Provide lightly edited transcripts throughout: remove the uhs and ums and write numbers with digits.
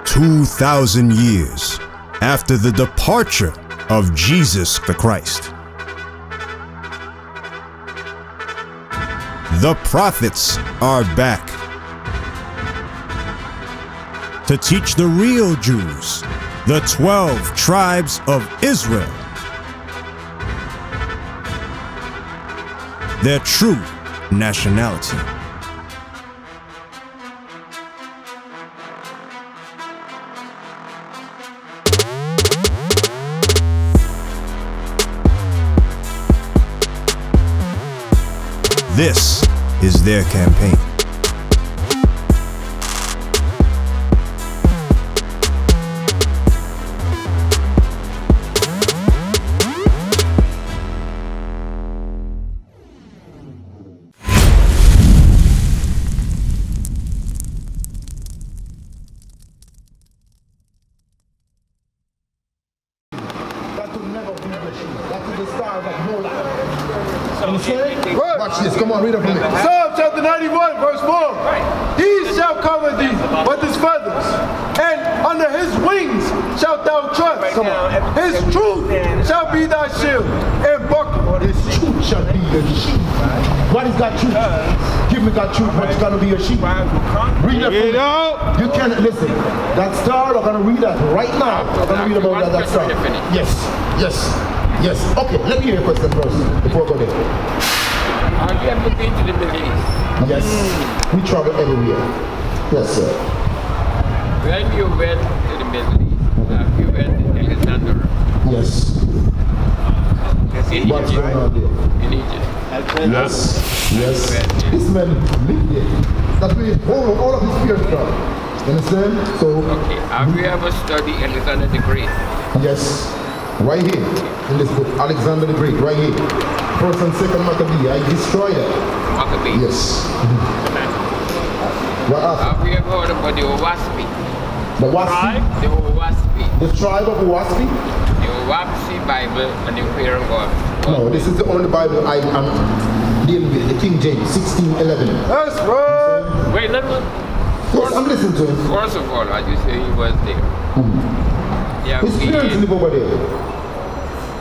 2,000 years after the departure of Jesus the Christ, the prophets are back to teach the real Jews, the 12 tribes of Israel, their true nationality. This is their campaign. Watch this, come on, read it for me. Psalm chapter 91, verse 4. He shall cover thee with his feathers, and under his wings shalt thou trust. Come on. His truth shall be thy shield and buckler. His truth shall be your shield. What is that truth? Give me that truth, what's going to be your shield? Read it for me. You can't listen. That star, I'm going to read that right now. I'm going to read about that star. Yes, yes. Yes. Okay, let me hear your question first before I go there. Have you ever been to the Middle East? Yes. We travel everywhere. Yes, sir. When you went to the Middle East, you went to Alexandria. Yes. What's going on there? In Egypt. Yes. Yes. This man lived there. That means all of his fears gone. You understand? So. Okay. Have you ever studied Alexander the Great? Yes. Right here, in this book, Alexander the Great, right here. First and second Maccabee, I destroyed it. Maccabee? Yes. What happened? Have you ever heard about the Owaspi? The Waspi? The Owaspi. The tribe of Waspi? The Owaspi Bible and the Prayer of God. No, this is the only Bible I am dealing with, the King James, 1611. That's right. Wait, let me... Yes, I'm listening to him. First of all, as you say, he was there. His parents live over there.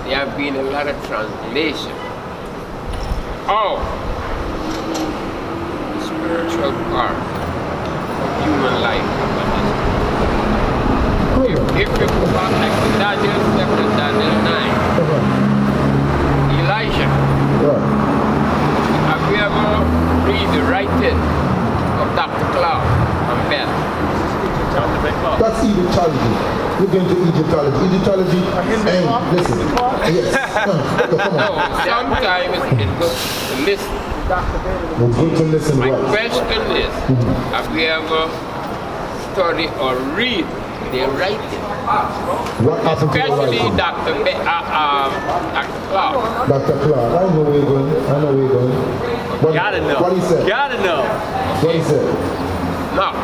There have been a lot of translation. Oh, the spiritual part of human life. If you go back like to Daniel 7, Daniel 9, Elijah, have you ever read the writing of Dr. Clark and Bell? That's even challenging. We're going to Egyptology. Egyptology, and listen. Yes. Come on. No, sometimes it's good to listen. It's good to listen. My question is, have you ever studied or read their writing? What happened to especially the Dr. Clark. Dr. Clark, I know where you're going. I know where you're going. What, gotta know. What he said? Gotta know. What he said? Now,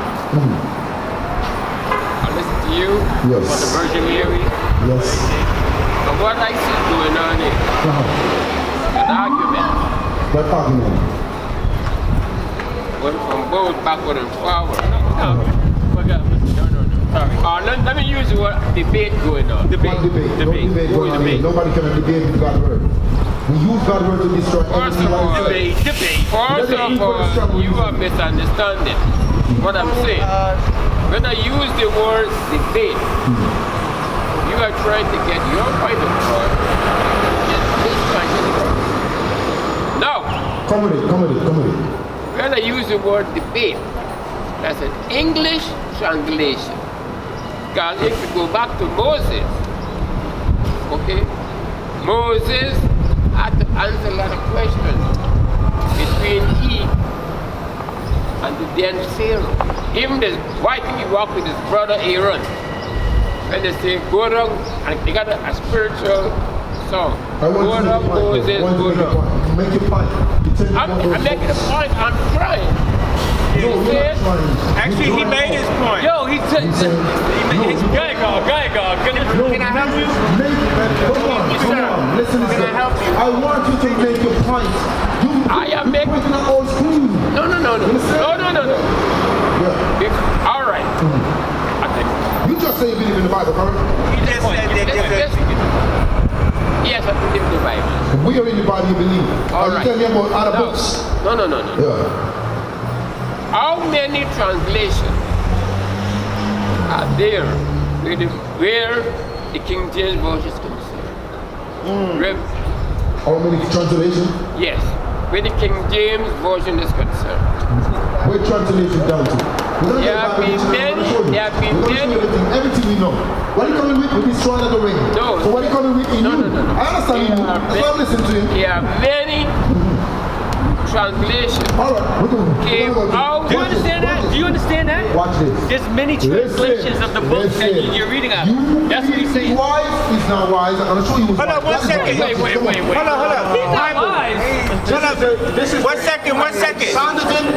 you yes. for the Virgin Mary. Yes. And what I see going on here, an argument. What argument? Went from both backward and forward. No. Sorry. Let me use the word debate going on. Debate. Nobody can debate with God's word. We use God's word to destroy First of all, you are misunderstanding what I'm saying. When I use the word debate, you are trying to get your point across. No. Come with it. When I use the word debate, that's an English translation. Because if you go back to Moses, okay, Moses had to answer a lot of questions between he and the then Pharaoh. Even why did he walk with his brother Aaron? When they say go down, and they got a spiritual song. Go down, Moses, go down. Make your point. I'm making a point, I'm trying. Actually, he made his point. Yo, he said, go ahead, go. Can I help you? Come on. Listen. Can I help you? I want you to make your point. I am making an old screen. No. say you believe in the Bible, correct? He just said that Yes, I believe in the Bible. Where in the Bible you believe? All You right. tell me about other books. No. Yeah. How many translations are there where the King James Version is concerned? How many translations? Yes, where the King James Version is concerned. Where translation down to? There have been many. Everything we know. What are you coming with this sword of the ring? No. So what are you coming with in No. you? I understand you. That's why I'm listening to you. There are many translations. All right, we're going to Came out. Do you understand that? Do you understand that? Watch this. There's many translations of the book that you're reading out. That's what he's saying. Wise is not wise. I'm going to show you who's Hold on, wise. one second. Wait. Hold on. He's not wise. One second.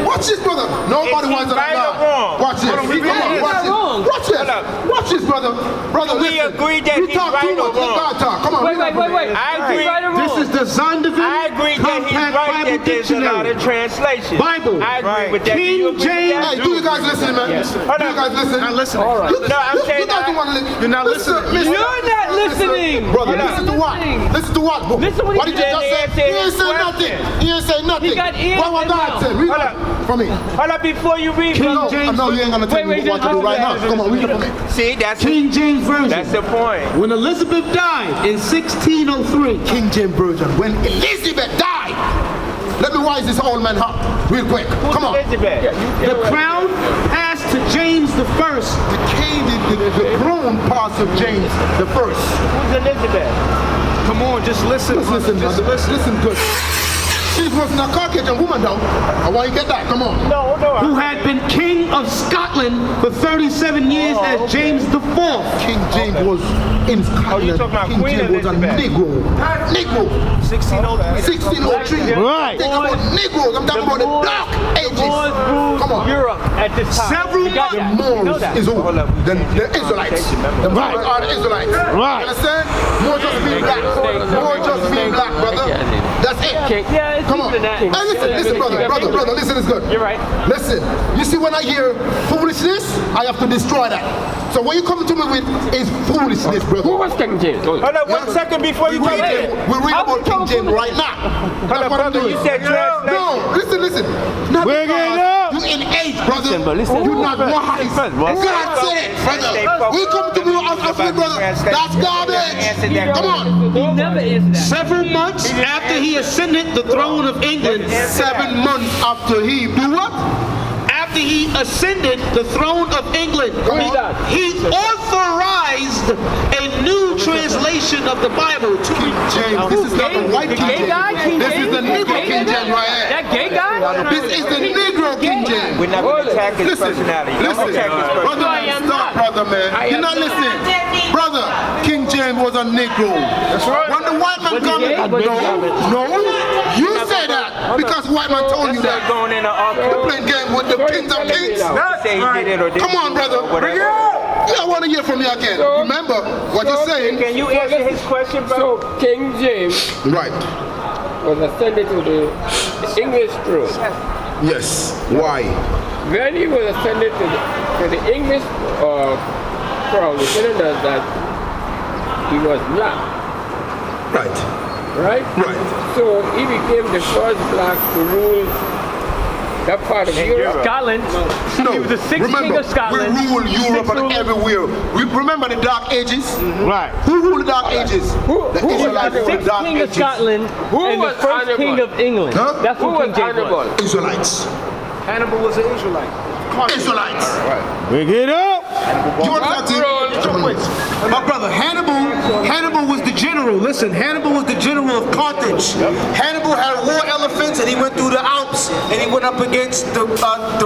Watch this, brother. Nobody wants to right or wrong? Watch this. Hold on, Come on, watch this. wrong. Watch this. Watch this, brother. Brother, We listen. agree that You he's talk right too or much. Let wrong. God talk. Come on. Wait. read that for me. I agree. Right or wrong? This is the Zondervan I agree that he's Compact right Bible that there's a lot of Dictionary. translations. Bible. I agree with that. Do you King agree with James. that? Hey, do you guys listen, man? Hold Do you on. guys listen? Not listening. All right. No, I'm saying you guys don't want to listen. You're not listening. You're not listening. Brother, You're listen not to what? listening. Listen to what? Listen what he did you just just say? said. He ain't say nothing. He ain't say nothing. He got ears What and God mouth. said? Read Hold it for me. Hold up, before you read, No, James no, you ain't gonna tell me what to do right now. Come on, read it for me. see, that's King James Version. the point. When Elizabeth died in 1603, King James Version. When Elizabeth died, let me wise this old man up real quick. Come on. Elizabeth. the crown passed to James I. The king, the throne passed of James the First. Who's Elizabeth? Come on, just listen. Listen, brother. Listen good. She wasn't a Caucasian woman, though. I want you to get that. Come on. No. Who had been king of Scotland for 37 years as James IV. King James was in Scotland. you talking about King Queen James was a Elizabeth? Negro. 1603. Right. Think about Negroes. I'm talking about the dark ages. Come on. Europe at this time. Several You got The that. Moors You know that. is who? The Israelites. The Moors are the Israelites. Right. You understand? More just being black. More just being black, brother. That's it. Yeah, it's Come on. deeper than that. Hey, listen, brother, listen, it's good. You're right. Listen, you see when I hear foolishness, I have to destroy that. So what you coming to me with is foolishness, brother. Who was King James? Hold up, 1 second before you We're read it. reading about King James right now. That's what I'm brother, doing. you said translation. No, listen. Not Bring it because up. you in age, brother. listen. You're not wise. God said it, brother. We come to me with brother. That's garbage. Come on. He never answered that. Several months after he ascended the throne of England, 7 months after he do what? after he ascended the throne of England, he authorized a new translation of the Bible to King James. This is not the white King James. This is the Negro King James right here. That gay guy? This is the Negro King James. We're not going to attack his personality. Listen, Don't attack his brother, personality. stop, brother, man. You're not listening. Brother, King James was a Negro. When the white man come, no, you say that because white man told you That's that. going in You're playing game with the kings of kings. say he did it or didn't. Come on, brother. Whatever. Yeah, I want to hear from you again. Remember what you're saying. Can you answer his question, bro? So King James Right. was ascended to the English throne. Yes. Why? When he was ascended to the English crown, the telling us that he was black, Right. right? Right. So he became the first black to rule that part of Europe. Scotland. No, He was the sixth remember, king of Scotland. we rule Europe Sixth and ruler. everywhere. We remember the Dark Ages? Right. Who ruled the Dark Ages? The who was Israelites the ruled the Sixth Dark king of Ages. Scotland Who and the was first Hannibal? king of England. Huh? That's Who who was King James Hannibal? was. Israelites. Hannibal was an Israelite. Israelites. Bring it up. You want to talk to My brother, Hannibal was the general. Listen, Hannibal was the general of Carthage. Hannibal had war elephants and he went through the Alps and he went up against the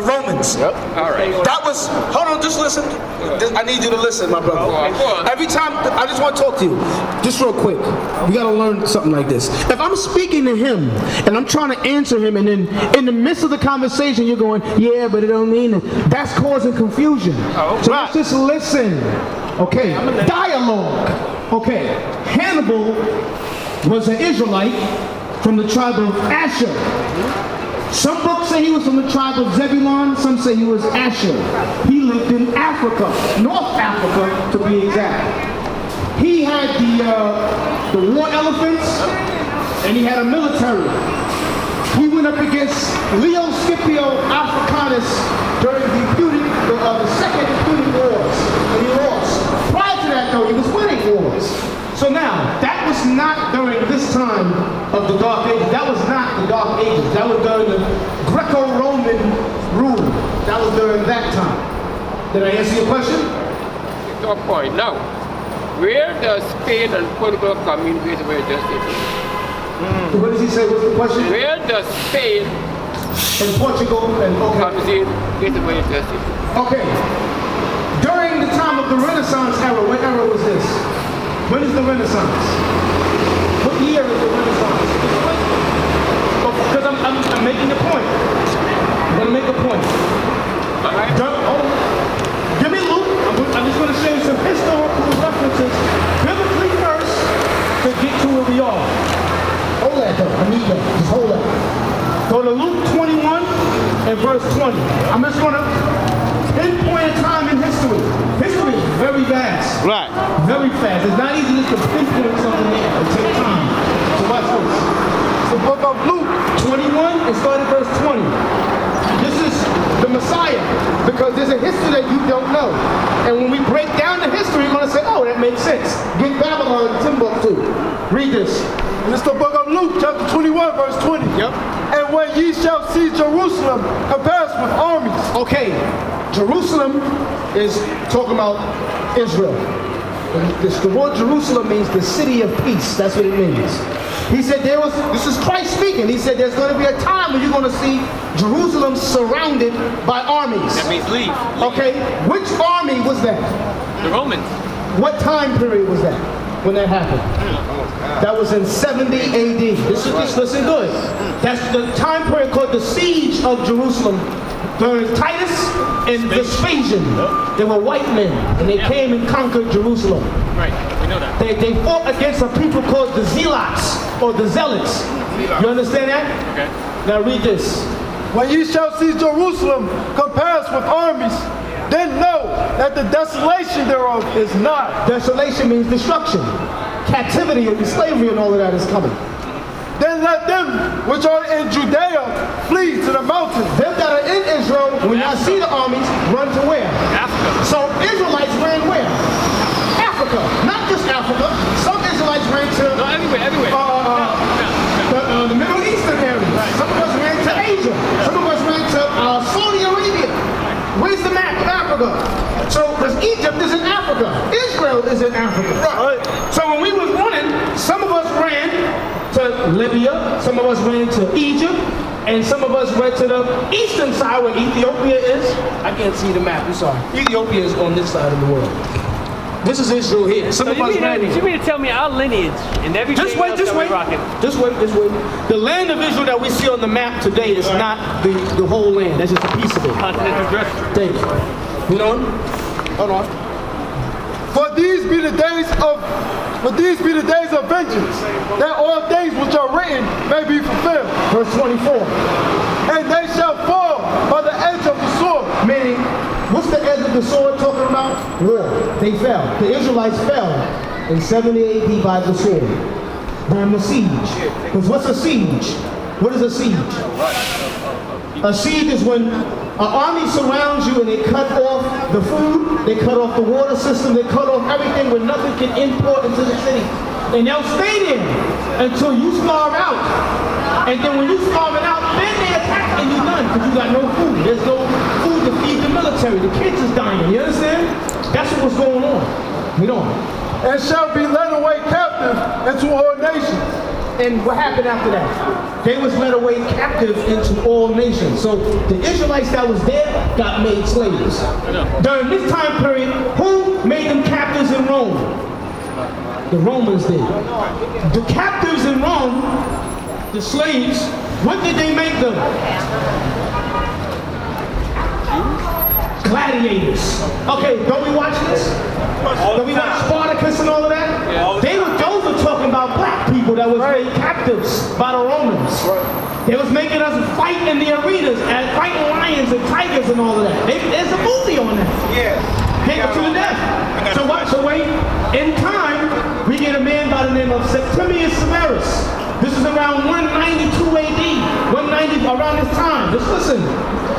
Romans. All right. That was, hold on, just listen. I need you to listen, my brother. Go on. Every time, I just want to talk to you, just real quick. We got to learn something like this. If I'm speaking to him and I'm trying to answer him, and then in the midst of the conversation you're going, yeah, but it don't mean it. That's causing confusion. So let's just listen. Okay, dialogue. Okay, Hannibal was an Israelite from the tribe of Asher. Some books say he was from the tribe of Zebulun, some say he was Asher. He lived in Africa, North Africa to be exact. He had the war elephants, and he had a military. He went up against Leo Scipio Africanus during the second Punic Wars, and he lost. Prior to that, though, he was winning wars. So now, that was not during this time of the Dark Ages. That was not the Dark Ages. That was during the Greco-Roman rule. That was during that time. Did I answer your question? No point. Now, where does Spain and Portugal come in with where does it? What does he say? What's the question? Where does Spain and Portugal and comes in with where does it? Okay. During the time of the Renaissance era, what era was this? When is the Renaissance? What year is the Renaissance? Because I'm making a point. I'm going to make a point. All right. Give me Luke. I'm just going to show you some historical references, biblically first, to get to where we are. Hold that though. I need that. Just hold that. Go to Luke 21 and verse 20. I'm just going to pinpoint a time in history. History is very vast. Right. Very fast. It's not easy just to pinpoint something there. It takes time. So watch this. It's the book of Luke 21 and start at verse 20. This is the Messiah, because there's a history that you don't know. And when we break down the history, you're going to say, oh, that makes sense. Get Babylon, Timbuktu. Read this. It's the book of Luke, chapter 21, verse 20. Yep. And when ye shall see Jerusalem compassed with armies. Okay, Jerusalem is talking about Israel. The word Jerusalem means the city of peace. That's what it means. He said this is Christ speaking. He said there's going to be a time when you're going to see Jerusalem surrounded by armies. That means leave. Okay, which army was that? The Romans. What time period was that when that happened? That was in 70 AD. Just listen good. That's the time period called the siege of Jerusalem during Titus and Vespasian. They were white men, and they came and conquered Jerusalem. Right, we know that. They fought against a people called the Zealots, or the Zealots. You understand that? Okay. Now read this. When ye shall see Jerusalem compassed with armies, then know that the desolation thereof is not. Desolation means destruction. Captivity and slavery and all of that is coming. Then let them which are in Judea flee to the mountains. Them that are in Israel, when y'all see the armies, run to where? Africa. So Israelites ran where? Africa. Not just Africa. Some Israelites ran to No, everywhere. the Middle Eastern area. Some of us ran to Asia. Some of us ran to Saudi Arabia. Where's the map of Africa? So, because Egypt is in Africa. Israel is in Africa. Right. So when we was running, some of us ran to Libya, some of us ran to Egypt, and some of us went to the eastern side where Ethiopia is. I can't see the map, I'm sorry. Ethiopia is on this side of the world. This is Israel here. Some So of you us ran here. mean to tell me our lineage and everything Just wait, else just that wait. we're rocking? Just wait. The land of Israel that we see on the map today is not the whole land. That's just a piece of it. Continental drift. Thank you. Hold on. Hold on. For these be the days of vengeance, that all things which are written may be fulfilled. Verse 24. And they shall fall by the edge of the sword. Meaning, what's the edge of the sword talking about? War. They fell. The Israelites fell in 70 AD by the sword. During the siege. Because what's a siege? What is a siege? A siege is when an army surrounds you and they cut off the food, they cut off the water system, they cut off everything where nothing can import into the city. And they'll stay there until you starve out. And then when you starving out, then they attack and you're done because you got no food. There's no food to feed the military. The kids is dying. You understand? That's what's going on. We don't. And shall be led away captive into all nations. And what happened after that? They was led away captive into all nations. So the Israelites that was there got made slaves. During this time period, who made them captives in Rome? The Romans did. The captives in Rome, the slaves, what did they make them? Gladiators. Okay, don't we watch this? Don't we watch Spartacus and all of that? Those were talking about black people that was made captives by the Romans. They was making us fight in the arenas and fighting lions and tigers and all of that. There's a movie on that. Yeah. Hit to the death. So what? So wait. In time, we get a man by the name of Septimius Severus. This is around 192 AD. 190 around this time. Just listen.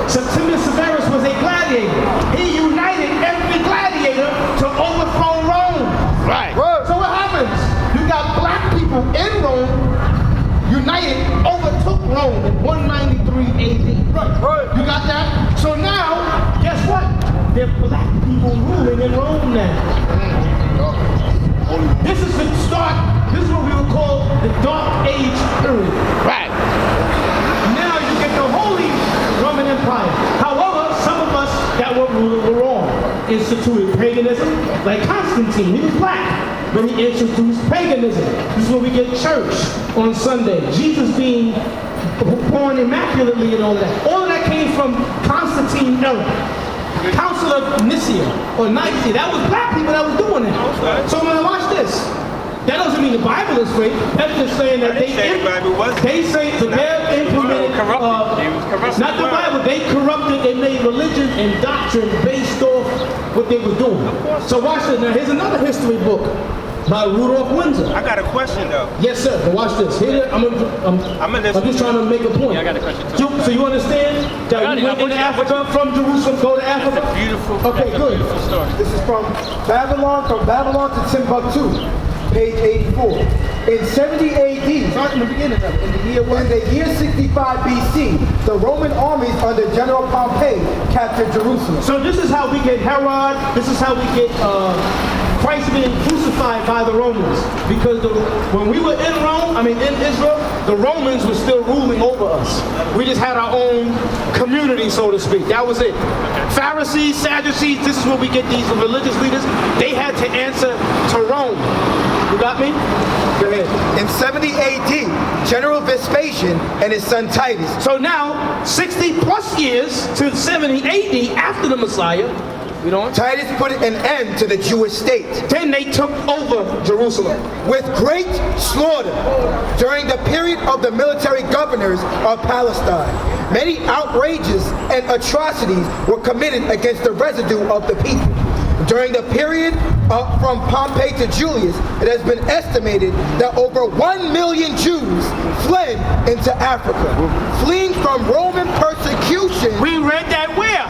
Septimius Severus was a gladiator. He united every gladiator to overthrow Rome. Right. So what happens? You got black people in Rome, united, overtook Rome in 193 AD. Right. You got that? So now, guess what? There are black people ruling in Rome now. This is the start, this is what we would call the Dark Age period. Right. Now you get the Holy Roman Empire. However, some of us that were wrong instituted paganism, like Constantine. He was black, but he introduced paganism. This is where we get church on Sunday. Jesus being born immaculately and all of that. All of that came from Constantine era. Council of Nicaea or Nicaea. That was black people that was doing that. So when I watch this, that doesn't mean the Bible is fake. That's just saying that they say so they're implemented. Not the Bible. They corrupted. They made religion and doctrine based off what they were doing. So watch this. Now here's another history book by Rudolph Windsor. I got a question though. Yes, sir. But watch this. Here, I'm just trying to make a point. Yeah, I got a question too. So you understand that you went into Africa from Jerusalem, go to Africa? That's a beautiful. Okay, that's a good. beautiful story. This is from Babylon to Timbuktu, page 84. In 70 AD, Start in the beginning of it. in the year 65 BC, the Roman armies under General Pompey captured Jerusalem. So this is how we get Herod. This is how we get Christ being crucified by the Romans. Because when we were in Rome, in Israel, the Romans were still ruling over us. We just had our own community, so to speak. That was it. Pharisees, Sadducees, this is where we get these religious leaders. They had to answer to Rome. You got me? Go ahead. In 70 AD, General Vespasian and his son Titus. So now, 60 plus years to 70 AD after the Messiah, Titus put an end to the Jewish state. Then they took over Jerusalem. With great slaughter during the period of the military governors of Palestine. Many outrages and atrocities were committed against the residue of the people. During the period from Pompey to Julius, it has been estimated that over 1 million Jews fled into Africa, fleeing from Roman persecution. We read that where?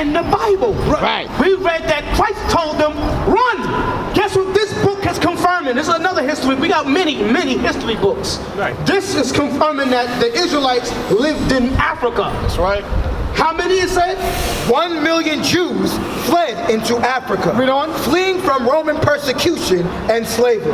In the Bible. Right. We read that Christ told them, run. Guess what this book is confirming? This is another history. We got many history books. Right. This is confirming that the Israelites lived in Africa. That's right. How many it said? 1 million Jews fled into Africa, Read on. fleeing from Roman persecution and slavery.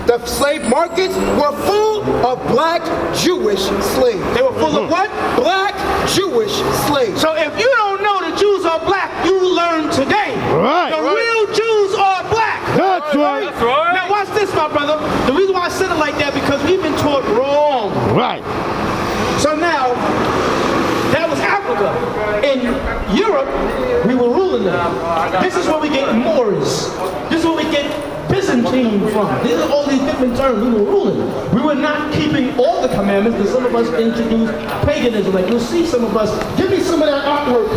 The slave markets were full of black Jewish slaves. They were full of what? Black Jewish slaves. So if you don't know the Jews are black, you learn today. Right. The real Jews are black. That's right. That's right. Now watch this, my brother. The reason why I said it like that, because we've been taught wrong. Right. So now, that was Africa. In Europe, we were ruling them. This is where we get Moors. This is where we get Byzantine from. These are all these different terms we were ruling. We were not keeping all the commandments, but some of us introduced paganism. Like you'll see some of us. Give me some of that artwork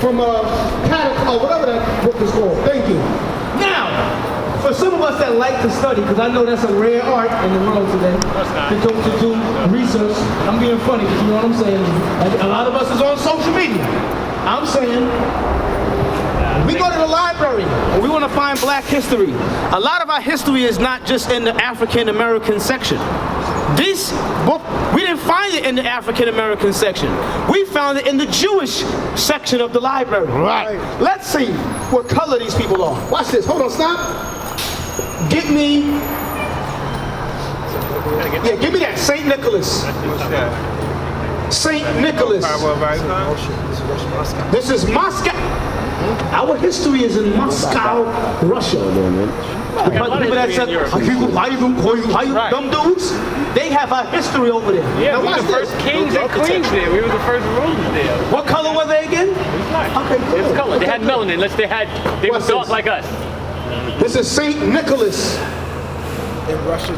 from whatever that book is called. Thank you. Now, for some of us that like to study, because I know that's a rare art in the world today, to do research. I'm being funny, because you know what I'm saying. A lot of us is on social media. I'm saying, we go to the library, and we want to find black history. A lot of our history is not just in the African American section. This book, we didn't find it in the African American section. We found it in the Jewish section of the library. Right. Let's see what color these people are. Watch this. Hold on, stop. Give me that. St. Nicholas. St. Nicholas. This is Moscow. Our history is in Moscow, Russia. The people that said, why you dumb dudes? They have our history over there. Yeah, now we were watch the first this. kings and queens there. We were the first rulers there. What color were they again? Okay, It was color. They had melanin. They were What's dark this? like us. This is St. Nicholas. In Russia.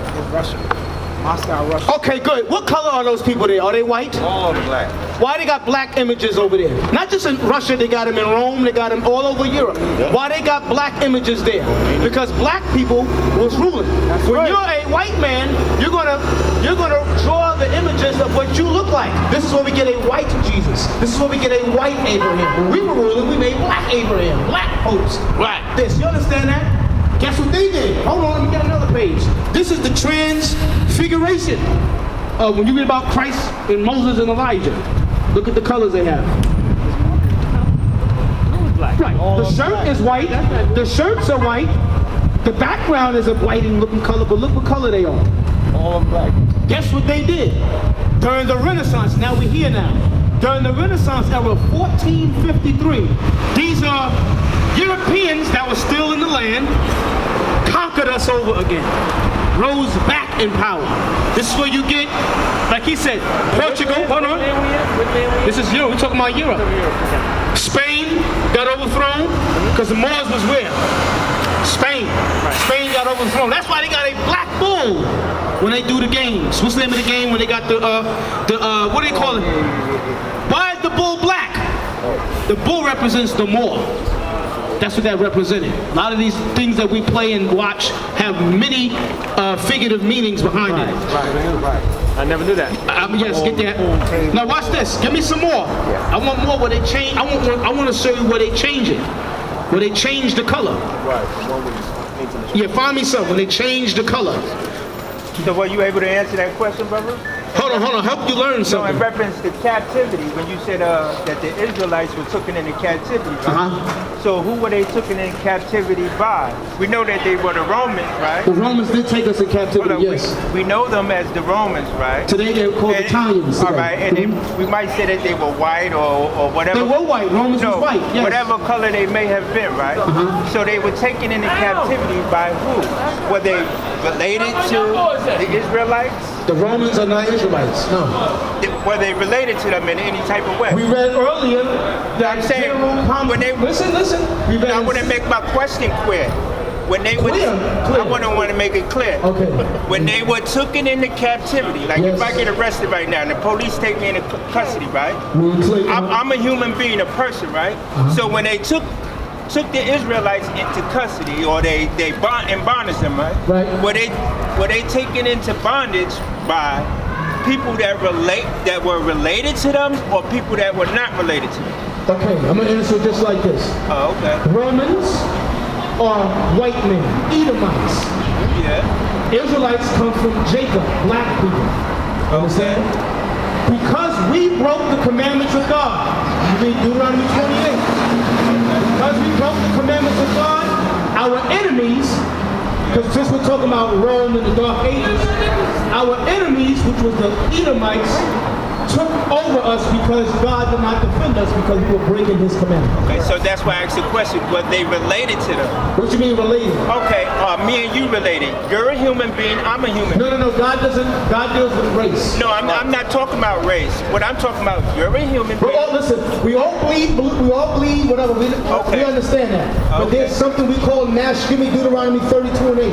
Okay, good. What color are those people there? Are they white? All black. Why they got black images over there? Not just in Russia, they got them in Rome, they got them all over Europe. Why they got black images there? Because black people was ruling. When you're a white man, you're gonna draw the images of what you look like. This is where we get a white Jesus. This is where we get a white Abraham. When we were ruling, we made black Abraham, black popes. Right. This, you understand that? Guess what they did? Hold on, let me get another page. This is the transfiguration. When you read about Christ and Moses and Elijah, look at the colors they have. Right. The shirt is white. The shirts are white. The background is a whiting looking color, but look what color they are. All black. Guess what they did? During the Renaissance, now we're here now. During the Renaissance era, 1453, these are Europeans that were still in the land, conquered us over again, rose back in power. This is where you get, like he said, Portugal, hold on. This is Europe, we're talking about Europe. Spain got overthrown because the Moors was where? Spain. Spain got overthrown. That's why they got a black bull when they do the games. What's the name of the game when they got the what do they call it? Why is the bull black? The bull represents the Moor. That's what that represented. A lot of these things that we play and watch have many figurative meanings behind it. Right. I never knew that. Yes, get that. Now watch this. Give me some more. I want more where they change. I want to show you where they change it. Where they change the color. Right. Yeah, find me some. When they change the color. So were you able to answer that question, brother? Hold on. Help you learn So something. in reference to captivity, when you said that the Israelites were taken into captivity, right? So who were they taken in captivity by? We know that they were the Romans, right? The Romans did take us in captivity, yes. We know them as the Romans, right? Today they're called Italians. All right, and we might say that they were white or whatever. They were white. Romans was white, yes. Whatever color they may have been, right? So they were taken into captivity by who? Were they related to the Israelites? The Romans are not Israelites, no. Were they related to them in any type of way? We read earlier that I'm saying, when they listen. I want to make my question clear. When they were, I want to make it clear. Okay. When they were taken into captivity, like if I get arrested right now and the police take me into custody, right? I'm a human being, a person, right? So when they took the Israelites into custody, or they bondage them, right? Right. Were they taken into bondage by people that were related to them, or people that were not related to them? Okay, I'm gonna answer just like this. Oh, okay. Romans are white men, Edomites. Yeah. Israelites come from Jacob, black people. Understand? Because we broke the commandments of God. You read Deuteronomy 28. Because we broke the commandments of God, our enemies, because since we're talking about Rome in the Dark Ages, our enemies, which was the Edomites, took over us because God did not defend us because we were breaking his commandments. Okay, so that's why I asked the question, were they related to them? What you mean related? Okay, me and you related. You're a human being, I'm a human being. No, God deals with race. No, I'm not talking about race. What I'm talking about, you're a human being. Listen, we all bleed, whatever, we understand that. But there's something we call give me Deuteronomy 32 and 8.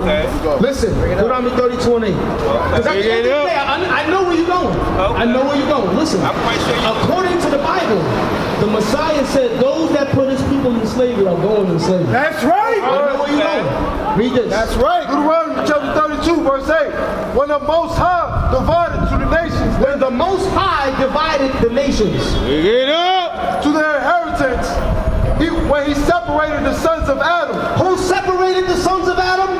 Okay. Listen, Deuteronomy 32 and 8. Because I know where you're going. I know where you're going. Listen, I'm quite sure according to the Bible, the Messiah said those that put his people in slavery are going in slavery. That's right. I know where you're going. Read this. That's right. Deuteronomy chapter 32, verse 8. When the Most High divided to the nations. When the Most High divided the nations. To their inheritance. When he separated the sons of Adam. Who separated the sons of Adam?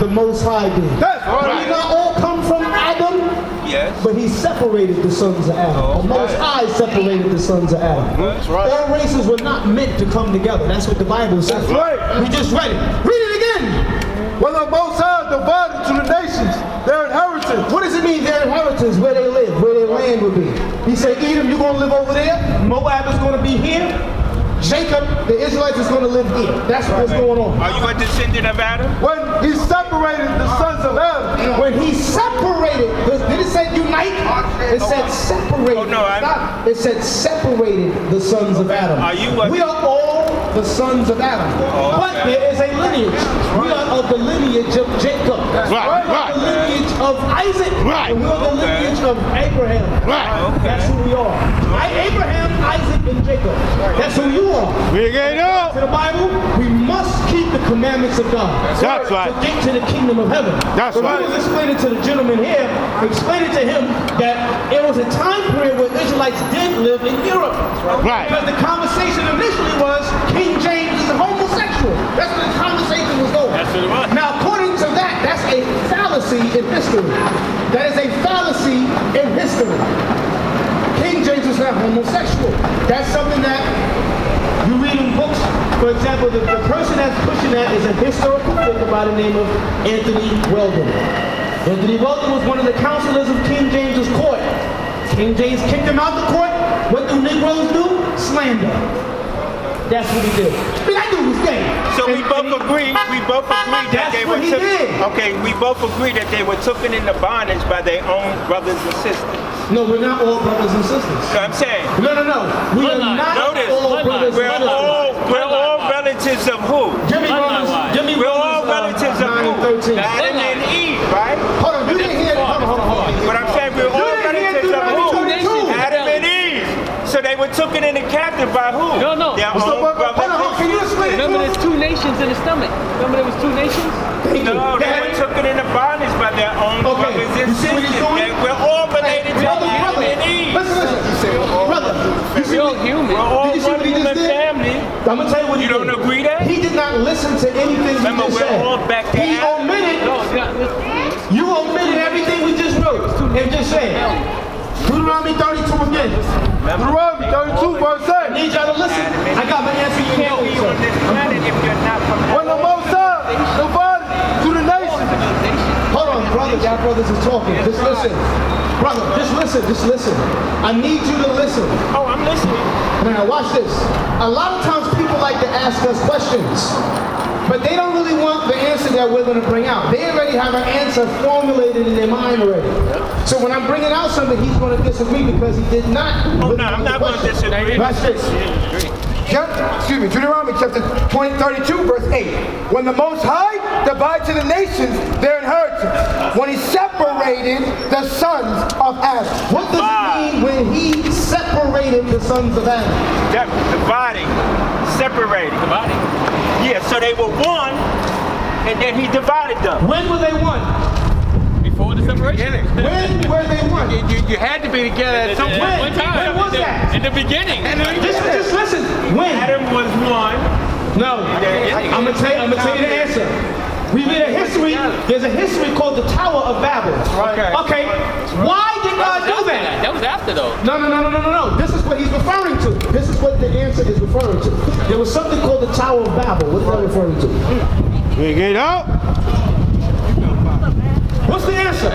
The Most High did. That's right. We not all come from Adam. Yes. But he separated the sons of Adam. The Most High separated the sons of Adam. That's right. All races were not meant to come together. That's what the Bible says. That's right. We just read it. Read it again. When the Most High divided to the nations their inheritance. What does it mean, their inheritance? Where they live, where their land would be. He said, Edom, you're going to live over there. Moab is going to be here. Jacob, the Israelites, is going to live here. That's what's going on. Are you a descendant of Adam? When he separated the sons of Adam. When he separated, did it say unite? It said separate. separated. Oh, no, It said separated the sons of Adam. We are all the sons of Adam. But there is a lineage. We are of the lineage of Jacob. We are the lineage of Isaac. And we are the lineage of Abraham. That's who we are. Abraham, Isaac, and Jacob. That's who you are. To the Bible, we must keep the commandments of God. That's right. To get to the kingdom of heaven. That's right. I was explaining to the gentleman here, explaining to him that it was a time period where Israelites did live in Europe. Right. Because the conversation initially was King James is a homosexual. That's what the conversation was going. That's what it was. Now, according to that, that's a fallacy in history. That is a fallacy in history. King James is not homosexual. That's something that you read in books. For example, the person that's pushing that is a historical figure by the name of Anthony Weldon. Anthony Weldon was one of the counselors of King James's court. King James kicked him out the court. What do Negroes do? Slander. That's what he did. But that dude was gay. So we both agree that they were okay, we both agree that they were taken into bondage by their own brothers and sisters. No, we're not all brothers and sisters. So I'm saying. No. We are not all brothers and sisters. We're all relatives of who? We're all relatives of who? Adam and Eve, right? Hold on, you didn't hear it. Hold on. But I'm saying we're all relatives of who? Adam and Eve. So they were taken into captive by who? No. Their own brothers. Can you explain it? Remember, there's 2 nations in the stomach. Remember, there was 2 nations? No, they were taken into bondage by their own brothers and sisters. We're all related to Adam and Eve. Listen. Brother, We're all human. We're all Did you see one what he just human did? family. I'm gonna tell you what he You did. don't agree that? He did not listen to anything Remember, we just we're said. all back to He Adam. omitted. No, it's not. You omitted everything we just wrote and just said. Deuteronomy 32 again. Deuteronomy 32 verse I 8. need y'all to listen. I got my answer. You can't Be on this planet if you're not from When the Most High divided to the nations. Hold on, brother. Y'all brothers is talking. Just listen. Brother, just listen. I need you to listen. Oh, I'm listening. Now, watch this. A lot of times people like to ask us questions, but they don't really want the answer that we're going to bring out. They already have an answer formulated in their mind already. So when I'm bringing out something, he's going to disagree because he did not. Oh, no, I'm not going to disagree. Watch this. Deuteronomy chapter 32 verse 8. When the Most High divided to the nations their inheritance, when he separated the sons of Adam. What does it mean when he separated the sons of Adam? Dividing, separating. Dividing. Yeah, so they were one, and then he divided them. When were they one? Before the separation. When were they one? You had to be together at some point. One time. When was that? In the beginning. Just listen. When? Adam was one. No. I'm gonna tell you the answer. We read a history. There's a history called the Tower of Babel. Okay. Why did God do that? That was after though. No. This is what he's referring to. This is what the answer is referring to. There was something called the Tower of Babel. What is that referring to? Bring it up. What's the answer?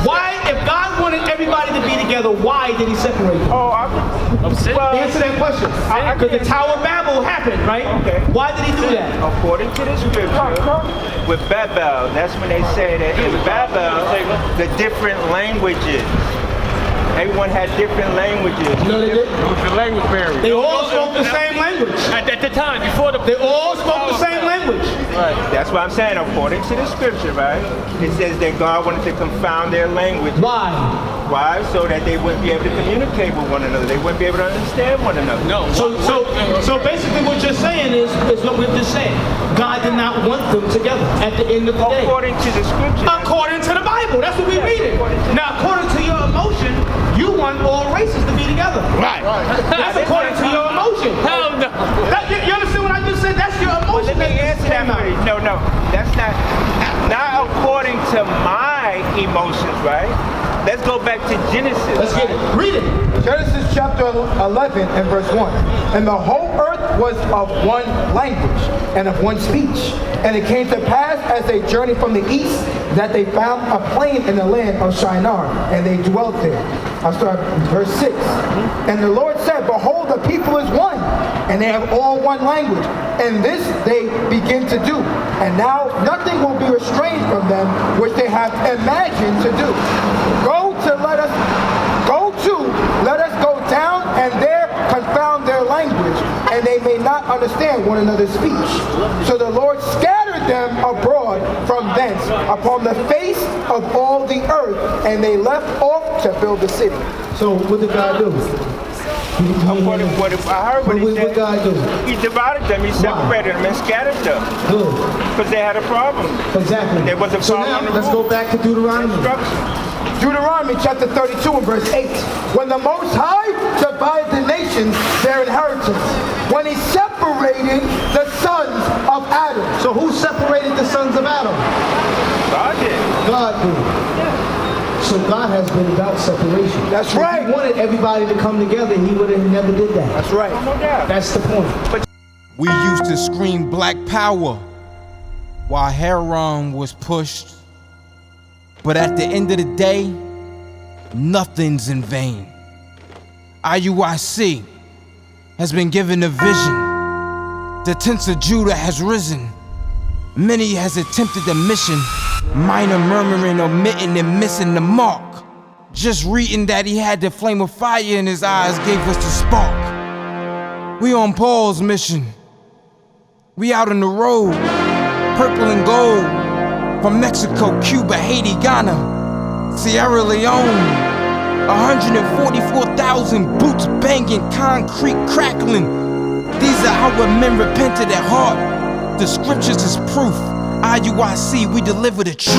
Why, if God wanted everybody to be together, why did he separate them? Answer that question. Because the Tower of Babel happened, right? Okay. Why did he do that? According to the scripture, with Babel, that's when they say that in Babel, the different languages. Everyone had different languages. No, they didn't. It was the language barrier. They all spoke the same language. At the time, before the... They all spoke the same language. Right. That's what I'm saying, according to the scripture, right? It says that God wanted to confound their language. Why? Why? So that they wouldn't be able to communicate with one another. They wouldn't be able to understand one another. No. So basically what you're saying is what we've just said. God did not want them together at the end of the day. According to the scripture. According to the Bible. That's what we read it. Now, according to your emotion, you want all races to be together. Right. That's according to your emotion. Hell no. You understand what I just said? That's your emotion. Let me answer that for you. No, that's not according to my emotions, right? Let's go back to Genesis. Let's get it. Read it. Genesis chapter 11 and verse 1. And the whole earth was of one language and of one speech. And it came to pass as they journeyed from the east that they found a plain in the land of Shinar, and they dwelt there. I'll start verse 6. And the Lord said, behold, the people is one, and they have all one language. And this they begin to do. And now nothing will be restrained from them which they have imagined to do. Let not understand one another's speech. So the Lord scattered them abroad from thence upon the face of all the earth, and they left off to build the city. So what did God do? I heard what he said. What God do? He divided them, he separated them and scattered them. Good. Because they had a problem. Exactly. There was a So problem now, on the let's roof. go back to Deuteronomy. Deuteronomy chapter 32 and verse 8. When the Most High divided the nations their inheritance, when he separated the sons of Adam. So who separated the sons of Adam? God did. God did. So God has been about separation. That's right. If he wanted everybody to come together, he would have never did that. That's right. No doubt. That's the point. We used to scream black power while Heron was pushed. But at the end of the day, nothing's in vain. IUIC has been given a vision. The tents of Judah has risen. Many has attempted the mission. Minor murmuring, omitting, and missing the mark. Just reading that he had the flame of fire in his eyes gave us the spark. We on Paul's mission. We out on the road, purple and gold. From Mexico, Cuba, Haiti, Ghana, Sierra Leone. 144,000 boots banging, concrete crackling. These are our men repented at heart. The scriptures is proof. IUIC, we deliver the truth.